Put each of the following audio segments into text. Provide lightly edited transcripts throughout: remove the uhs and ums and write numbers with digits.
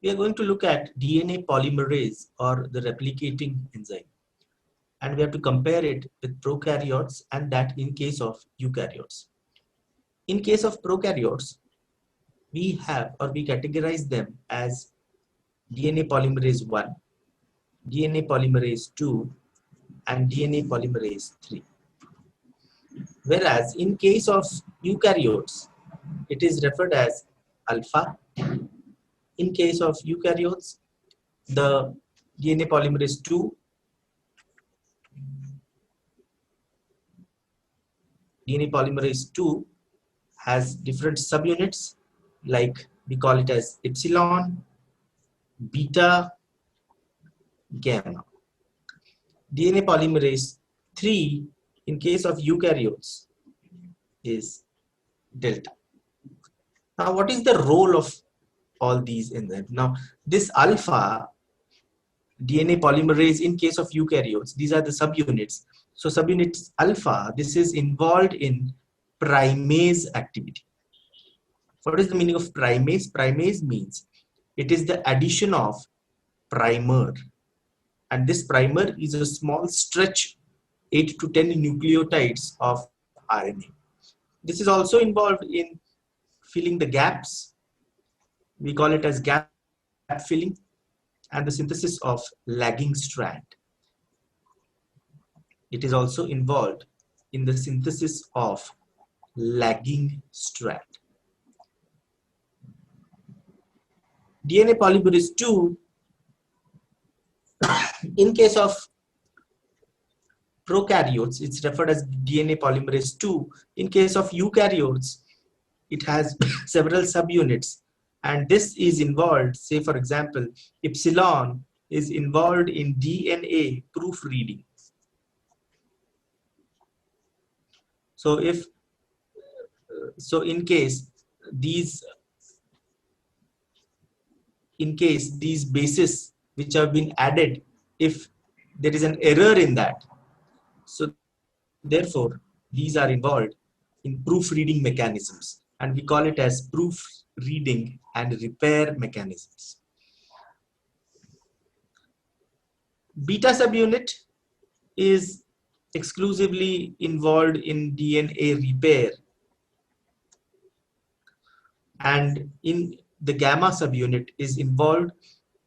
We are going to look at DNA polymerase or the replicating enzyme. And we have to compare it with prokaryotes and that in case of eukaryotes. In case of prokaryotes, we have or we categorize them as DNA polymerase 1, DNA polymerase 2, and DNA polymerase 3. Whereas in case of eukaryotes, it is referred as alpha. In case of eukaryotes, the DNA polymerase 2, DNA polymerase 2 has different subunits, like we call it as epsilon, beta, gamma. DNA polymerase 3 in case of eukaryotes is delta. Now, what is the role of all these enzymes? Now, this alpha DNA polymerase in case of eukaryotes, these are the subunits. So subunits alpha, this is involved in primase activity. What is the meaning of primase? Primase means it is the addition of primer, and this primer is a small stretch 8 to 10 nucleotides of RNA. This is also involved in filling the gaps. We call it as gap filling, and the synthesis of lagging strand. It is also involved in the synthesis of lagging strand. DNA polymerase 2, in case of prokaryotes, it's referred as DNA polymerase 2. In case of eukaryotes, it has several subunits, and this is involved, say for example, epsilon is involved in DNA proofreading. So in case these bases which have been added, if there is an error in that, so therefore these are involved in proofreading mechanisms, and we call it as proofreading and repair mechanisms. Beta subunit is exclusively involved in DNA repair, and in the gamma subunit is involved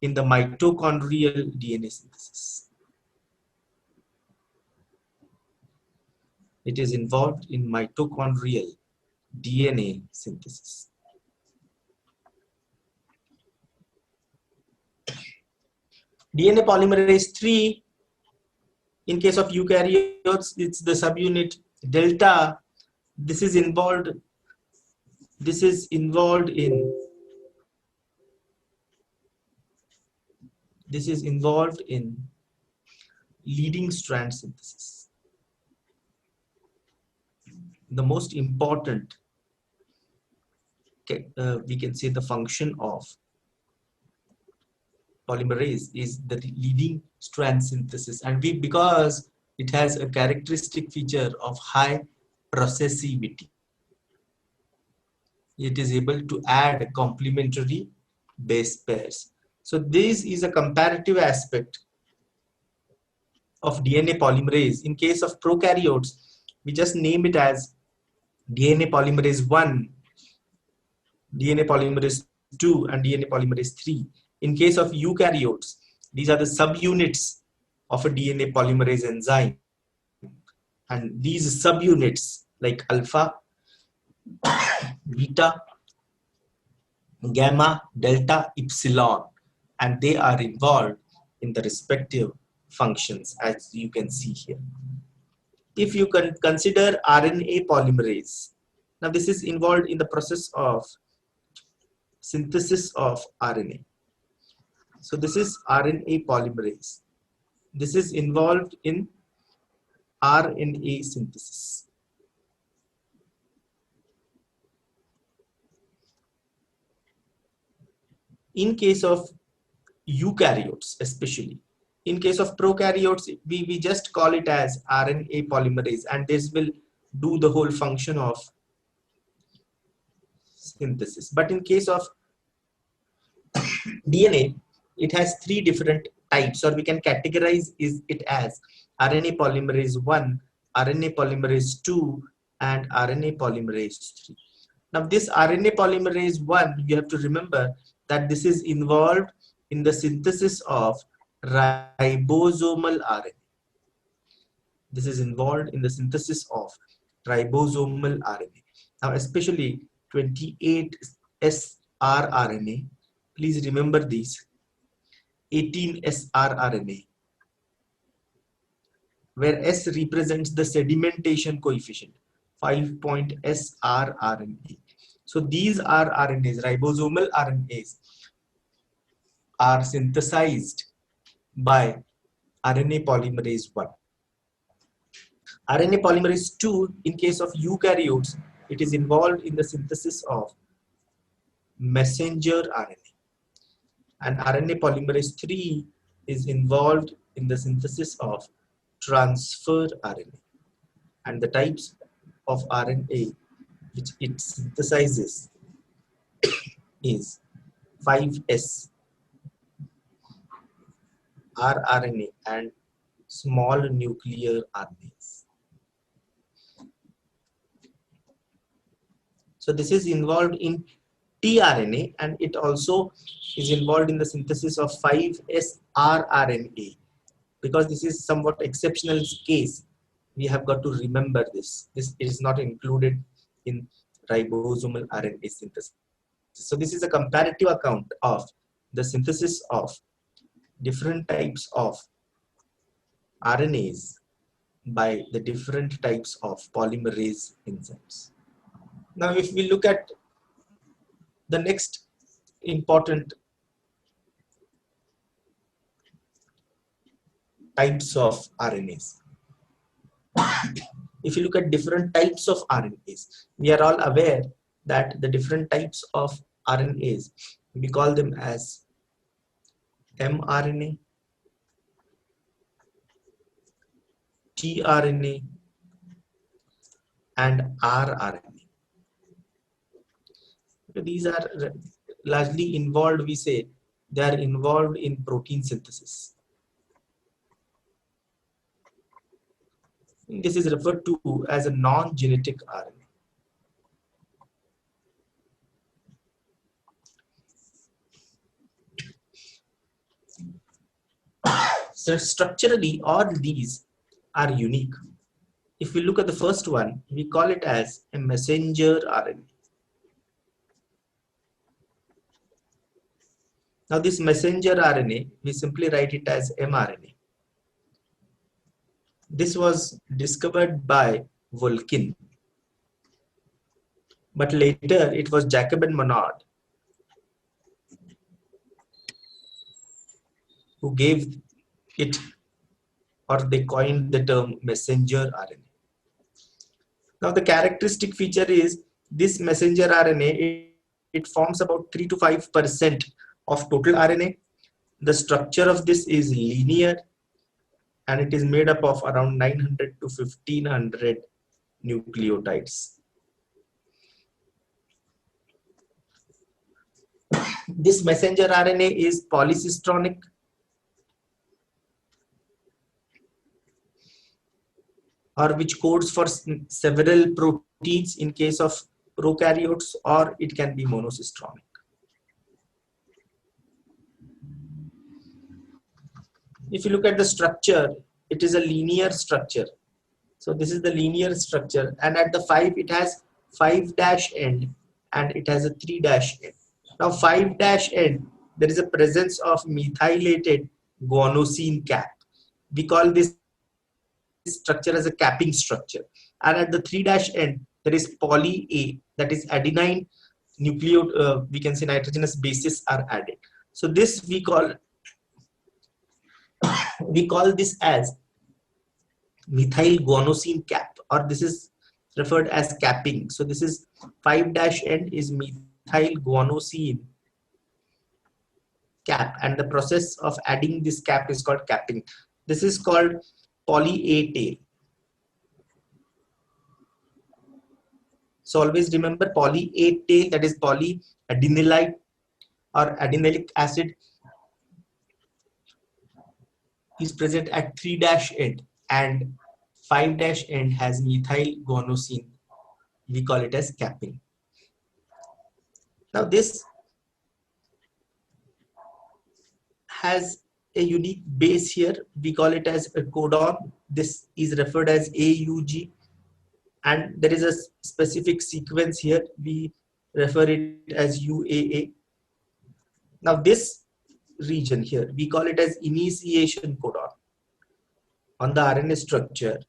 in the mitochondrial DNA synthesis. It is involved in mitochondrial DNA synthesis. DNA polymerase 3, in case of eukaryotes, it's the subunit delta. This is involved in leading strand synthesis. The most important, we can say, the function of polymerase is the leading strand synthesis, and because it has a characteristic feature of high processivity, it is able to add complementary base pairs. So this is a comparative aspect of DNA polymerase. In case of prokaryotes, we just name it as DNA polymerase 1, DNA polymerase 2, and DNA polymerase 3. In case of eukaryotes, these are the subunits of a DNA polymerase enzyme, and these subunits like alpha, beta, gamma, delta, epsilon, and they are involved in the respective functions, as you can see here. If you can consider RNA polymerase, now this is involved in the process of synthesis of RNA. So this is RNA polymerase. This is involved in RNA synthesis. In case of eukaryotes especially, in case of prokaryotes, we just call it as RNA polymerase, and this will do the whole function of synthesis. But in case of DNA, it has three different types, or we can categorize it as RNA polymerase 1, RNA polymerase 2, and RNA polymerase 3. Now this RNA polymerase 1, you have to remember that this is involved in the synthesis of ribosomal RNA. This is involved in the synthesis of ribosomal RNA. Now especially 28S rRNA, please remember these, 18S rRNA, where S represents the sedimentation coefficient, 5-S rRNA. So these rRNAs, ribosomal RNAs, are synthesized by RNA polymerase 1. RNA polymerase 2, in case of eukaryotes, it is involved in the synthesis of messenger RNA. And RNA polymerase 3 is involved in the synthesis of transfer RNA. And the types of RNA which it synthesizes is 5S rRNA and small nuclear RNAs. So this is involved in tRNA, and it also is involved in the synthesis of 5S rRNA. Because this is somewhat exceptional case, we have got to remember this. This is not included in ribosomal RNA synthesis. So this is a comparative account of the synthesis of different types of RNAs by the different types of polymerase enzymes. Now if we look at the next important types of RNAs. If you look at different types of RNAs, we are all aware that the different types of RNAs, we call them as mRNA, tRNA, and rRNA. These are largely involved, we say, they are involved in protein synthesis. This is referred to as a non-genetic RNA. So structurally, all these are unique. If we look at the first one, we call it as a messenger RNA. Now this messenger RNA, we simply write it as mRNA. This was discovered by Vulkin, but later it was Jacob and Monod who gave it, or they coined the term messenger RNA. Now the characteristic feature is this messenger RNA, it forms about 3 to 5% of total RNA. The structure of this is linear, and it is made up of around 900 to 1500 nucleotides. This messenger RNA is polycistronic, or which codes for several proteins in case of prokaryotes, or it can be monocistronic. If you look at the structure, it is a linear structure. So this is the linear structure, and at the 5 it has 5' end and it has a 3' end. Now 5' end, there is a presence of methylated guanosine cap. We call this structure as a capping structure. And at the 3' end, there is poly A, that is adenine we can say nitrogenous bases are added. So this we call this as methyl guanosine cap, or this is referred as capping. So this is 5' end is methyl guanosine cap, and the process of adding this cap is called capping. This is called poly A tail. So always remember poly A tail, that is polyadenylate or adenylate acid is present at 3' end, and 5' end has methyl guanosine. We call it as capping. Now this has a unique base here. We call it as a codon. This is referred as AUG, and there is a specific sequence here. We refer it as UAA. Now this region here, we call it as initiation codon. On the RNA structure,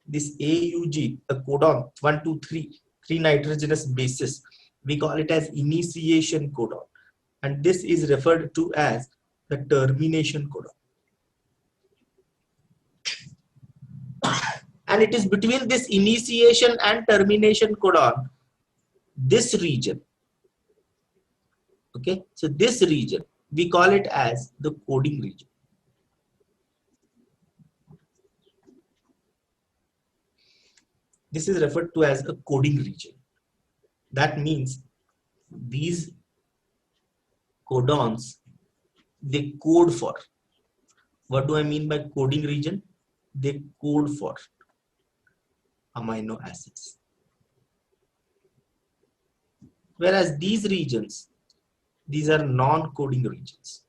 this AUG, a codon 1, 2, 3, 3 nitrogenous bases, we call it as initiation codon, and this is referred to as the termination codon. And it is between this initiation and termination codon, this region, okay, so this region we call it as the coding region. This is referred to as a coding region. That means these codons, they code for, what do I mean by coding region? They code for amino acids. Whereas these regions, these are non-coding regions.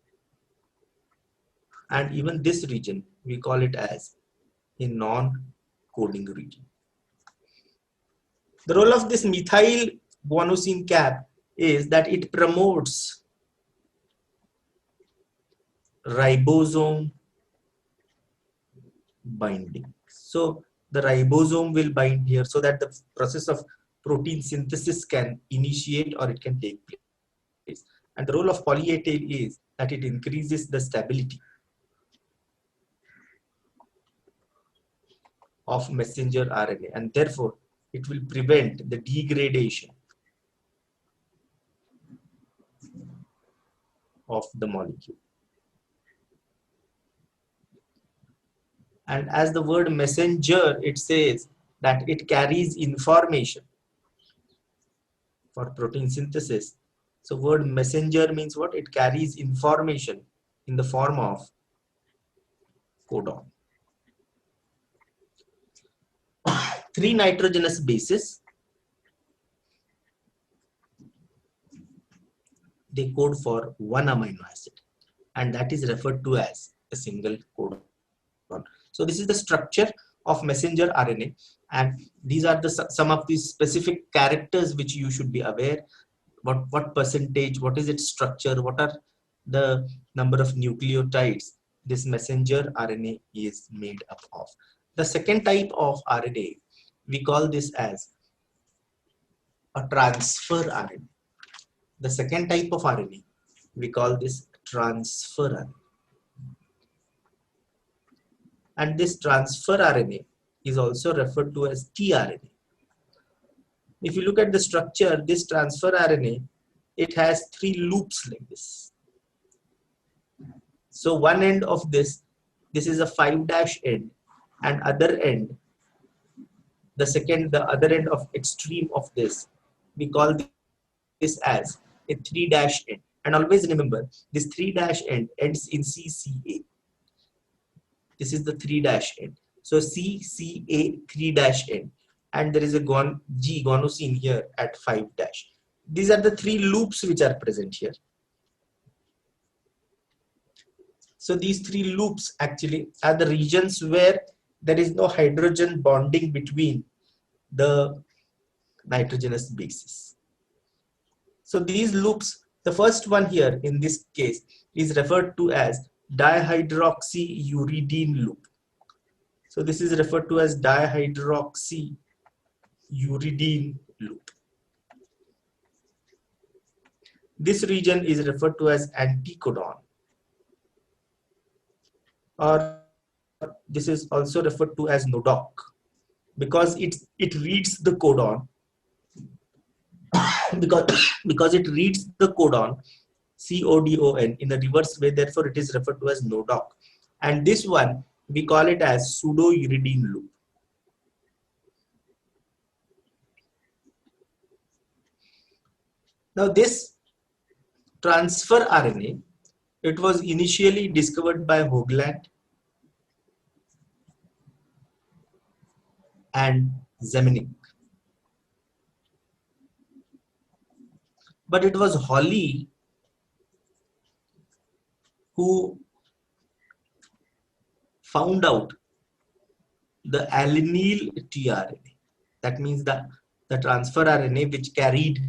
And even this region, we call it as a non-coding region. The role of this methyl guanosine cap is that it promotes ribosome binding. So the ribosome will bind here so that the process of protein synthesis can initiate or it can take place. And the role of poly-A tail is that it increases the stability of messenger RNA, and therefore it will prevent the degradation of the molecule. And as the word messenger, it says that it carries information for protein synthesis. So word messenger means what? It carries information in the form of codon. 3 nitrogenous bases, they code for 1 amino acid, and that is referred to as a single codon. So this is the structure of messenger RNA, and these are the some of these specific characters which you should be aware. What percentage, what is its structure, what are the number of nucleotides this messenger RNA is made up of. The second type of RNA, we call this as a transfer RNA. The second type of RNA, we call this transfer RNA. And this transfer RNA is also referred to as tRNA. If you look at the structure, this transfer RNA, it has 3 loops like this. So one end of this is a 5' end, and other end, the other end of extreme of this, we call this as a 3' end. And always remember, this 3' end ends in CCA. This is the 3' end. So CCA 3' end, and there is a guanosine here at 5'. These are the 3 loops which are present here. So these 3 loops actually are the regions where there is no hydrogen bonding between the nitrogenous bases. So these loops, the first one here in this case is referred to as dihydroxyuridine loop. So this is referred to as dihydroxyuridine loop. This region is referred to as anticodon, or this is also referred to as NODOC, because it reads the codon because it reads the codon CODON in the reverse way, therefore it is referred to as NODOC. And this one we call it as pseudouridine loop. Now this transfer RNA, it was initially discovered by Hoagland and Zemenick. But it was Holly who found out the alanine tRNA. That means the transfer RNA which carried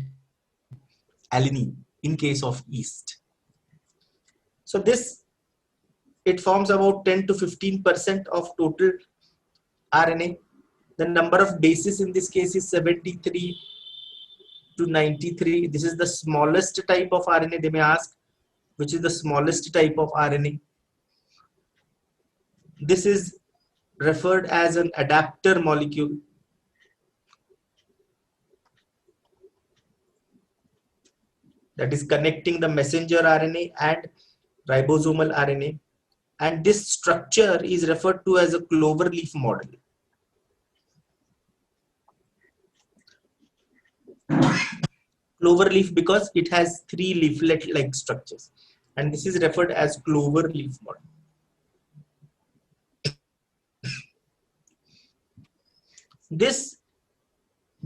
alanine in case of yeast. So this, it forms about 10 to 15% of total RNA. The number of bases in this case is 73 to 93. This is the smallest type of RNA. They may ask, which is the smallest type of RNA. This is referred as an adapter molecule. That is connecting the messenger RNA and ribosomal RNA. And this structure is referred to as a cloverleaf model. Cloverleaf because it has 3 leaflet-like structures. And this is referred as cloverleaf model. This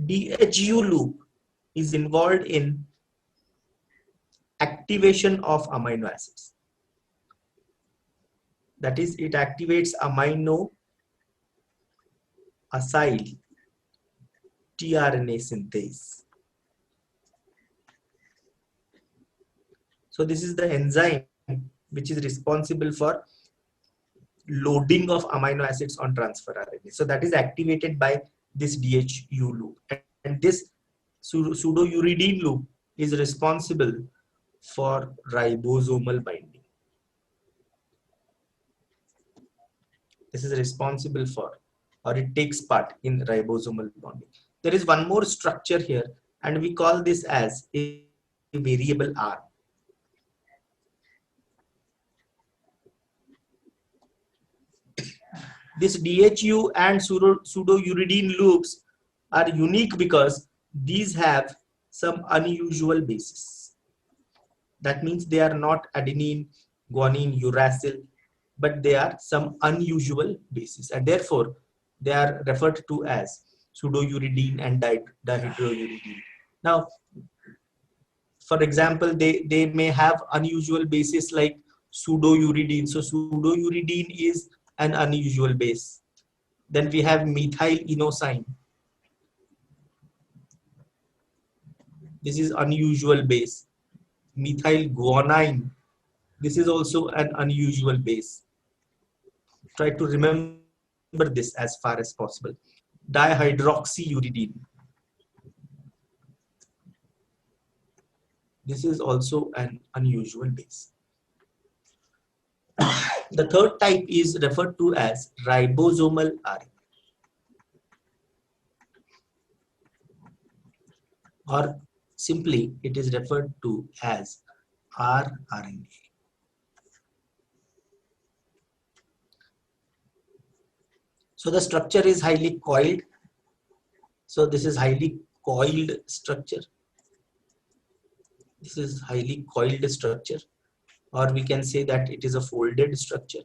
DHU loop is involved in activation of amino acids. That is, it activates amino acyl tRNA synthase. So this is the enzyme which is responsible for loading of amino acids on transfer RNA. So that is activated by this DHU loop. And this pseudouridine loop is responsible for ribosomal binding. This is responsible for, or it takes part in ribosomal bonding. There is one more structure here, and we call this as a variable R. This DHU and pseudouridine loops are unique because these have some unusual bases. That means they are not adenine, guanine, uracil, but they are some unusual bases, and therefore they are referred to as pseudouridine and dihydrouridine. Now, for example, they may have unusual bases like pseudouridine. So pseudouridine is an unusual base. Then we have methyl inosine. This is unusual base. Methyl guanine. This is also an unusual base. Try to remember this as far as possible. Dihydroxyuridine. This is also an unusual base. The third type is referred to as ribosomal RNA, or simply it is referred to as rRNA. So the structure is highly coiled. So this is highly coiled structure. This is highly coiled structure, or we can say that it is a folded structure.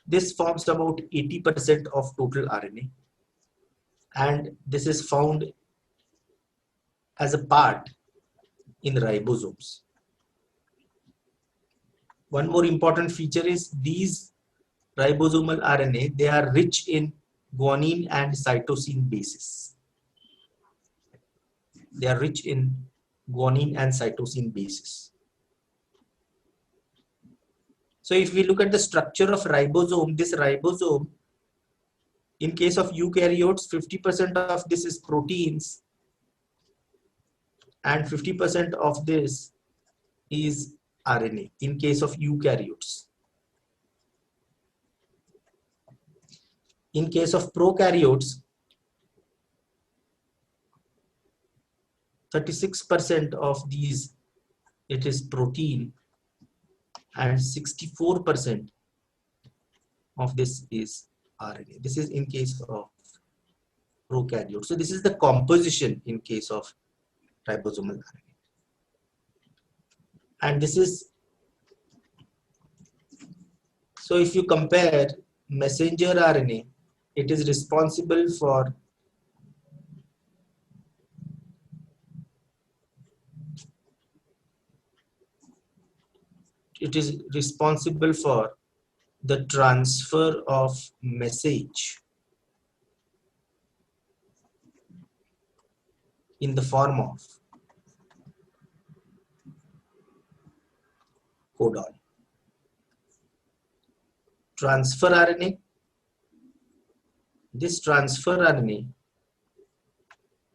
This forms about 80% of total RNA, and this is found as a part in ribosomes. One more important feature is these ribosomal RNA, they are rich in guanine and cytosine bases. They are rich in guanine and cytosine bases. So if we look at the structure of ribosome, this ribosome, in case of eukaryotes, 50% of this is proteins and 50% of this is RNA in case of eukaryotes. In case of prokaryotes, 36% of these, it is protein, and 64% of this is RNA. This is in case of prokaryotes. So this is the composition in case of ribosomal RNA. And this is, so if you compare messenger RNA, it is responsible for the transfer of message in the form of codon. Transfer RNA, this transfer RNA,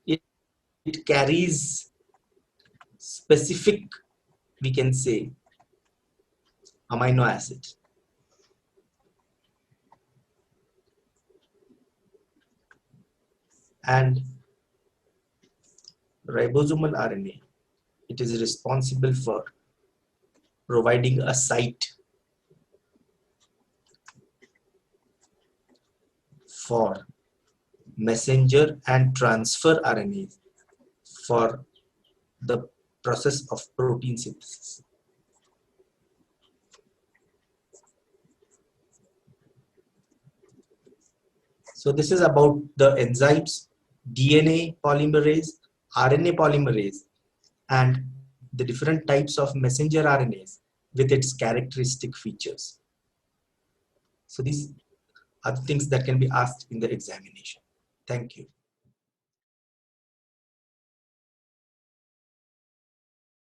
it carries specific, we can say, amino acid. And ribosomal RNA, it is responsible for providing a site for messenger and transfer RNAs for the process of protein synthesis. So this is about the enzymes, DNA polymerase, RNA polymerase, and the different types of messenger RNAs with its characteristic features. So these are the things that can be asked in the examination. Thank you.